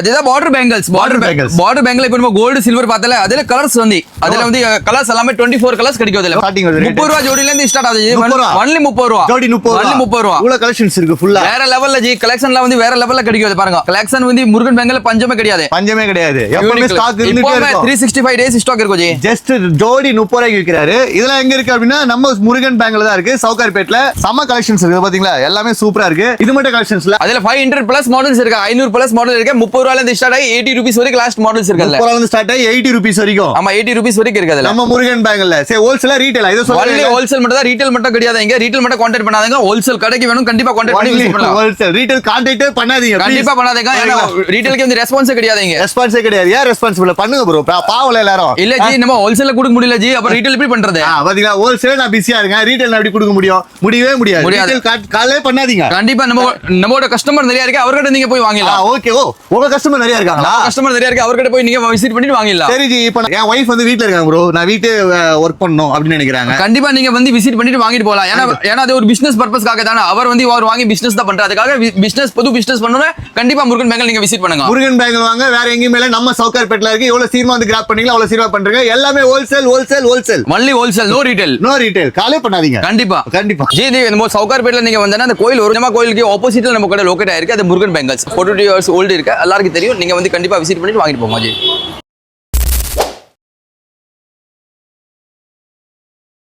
அதுதான் border bangle இப்போ நம்ம கோல்டு சில்வர் பார்த்தால அதுல கலர்ஸ் வந்து கலர்ஸ் எல்லாமே 24 கலர்ஸ் கிடைக்கும். அதுல 30 ரூபாய் ஜோடில இருந்து ஸ்டார்ட் ஆகுது. ஒன்லி 30 ரூபாய் ஜோடி 30 ரூபாய். இவ்வளவு கலெக்ஷன்ஸ் இருக்கு ஃபுல்லா. வேற லெவல்ல ஜி கலெக்ஷன்ல வந்து வேற லெவல்ல கிடைக்கும். பாருங்க கலெக்ஷன் வந்து முருகன் பேங்கிள்ல பஞ்சமே கிடையாது. எப்பவுமே ஸ்டாக் இருந்துட்டே இருக்கும். 365 டேஸ் ஸ்டாக் இருக்கும் ஜி. ஜஸ்ட் ஜோடி 30 ரூபாய்க்கு விக்கிறாரு. இதெல்லாம் எங்க இருக்கு அப்படினா நம்ம முருகன் பேங்க்ல தான் இருக்கு. சவுகார்பேட்ல சம கலெக்ஷன்ஸ் இருக்கு பாத்தீங்களா. எல்லாமே சூப்பரா இருக்கு. இது மட்டும் கலெக்ஷன்ஸ்ல அதுல 500 பிளஸ் மாடல்ஸ் இருக்கு. 500 பிளஸ் மாடல் இருக்கு. 30 ரூபாயில இருந்து ஸ்டார்ட் ஆகி 80 ரூபீஸ் வரைக்கும் லாஸ்ட் மாடல்ஸ் இருக்கு. 30 ரூபாயில இருந்து ஸ்டார்ட் ஆகி 80 ரூபீஸ் வரைக்கும். ஆமா 80 ரூபீஸ் வரைக்கும் இருக்கு. நம்ம முருகன் பேங்க்ல சே ஹோல்சேல் ரீட்டைல் இது சொல்லுங்க. ஹோல்சேல் மட்டும் தான், ரீட்டைல் மட்டும் கிடையாது. இங்க ரீட்டைல் மட்டும் கான்டாக்ட் பண்ணாதீங்க. ஹோல்சேல் கடைக்கு வேணும் கண்டிப்பா கான்டாக்ட் பண்ணி விசிட் பண்ணலாம். ஹோல்சேல் ரீட்டைல் கான்டாக்ட் பண்ணாதீங்க. கண்டிப்பா பண்ணாதீங்க. ஏன்னா ரீட்டைலுக்கு வந்து ரெஸ்பான்ஸ் கிடையாது. இங்க ரெஸ்பான்ஸ் கிடையாது. யார் ரெஸ்பான்சிபிள் பண்ணுங்க ப்ரோ. பாவல எல்லாரும். இல்ல ஜி நம்ம ஹோல்சேல்ல கொடுக்க முடியல ஜி. அப்ப ரீட்டைல் எப்படி பண்றது? பாத்தீங்களா ஹோல்சேல் நான் பிஸியா இருக்கேன். ரீட்டைல் எப்படி கொடுக்க முடியும்? முடியவே முடியாது. ரீட்டைல் காலே பண்ணாதீங்க. கண்டிப்பா நம்மளோட கஸ்டமர் நிறைய இருக்கு. அவர்கிட்ட நீங்க போய் வாங்கலாம். ஓகே. உங்க கஸ்டமர் நிறைய இருக்காங்களா? கஸ்டமர் நிறைய இருக்கு. அவர்கிட்ட போய் நீங்க விசிட் பண்ணிட்டு வாங்கலாம். சரி ஜி. இப்போ என் வைஃப் வந்து வீட்ல இருக்காங்க ப்ரோ. நான் வீட்டு வொர்க் பண்ணனும் அப்படி நினைக்கிறாங்க. கண்டிப்பா நீங்க வந்து விசிட் பண்ணிட்டு வாங்கிட்டு போலாம். ஏன்னா அது ஒரு பிசினஸ் பர்பஸ்க்காக தான. அவர் வந்து வாங்கி பிசினஸ் தான் பண்றாரு. அதுக்காக பிசினஸ் புது பிசினஸ் பண்ணனும். கண்டிப்பா முருகன் பேங்க்ல நீங்க விசிட் பண்ணுங்க. முருகன் பேங்க்ல வாங்க. வேற எங்கேயும் இல்ல. நம்ம சவுகார்பேட்ல இருக்கு. எவ்வளவு சீக்கிரமா வந்து கிராப் பண்ணீங்களா அவ்வளவு சீக்கிரமா பண்றீங்க. எல்லாமே wholesale. Only wholesale. No retail. காலே பண்ணாதீங்க. கண்டிப்பா ஜி. நம்ம சவுகார்பேட்ல நீங்க வந்தா அந்த கோயில் ஒருமா கோயிலுக்கு ஆப்போசிட்ல நம்ம கடை லொகேட் ஆயிருக்கு. அது முருகன் பேங்கிள்ஸ் 42 இயர்ஸ் ஓல்ட் இருக்கு. எல்லாருக்கும் தெரியும். நீங்க வந்து கண்டிப்பா விசிட் பண்ணிட்டு வாங்கிட்டு போங்க ஜி.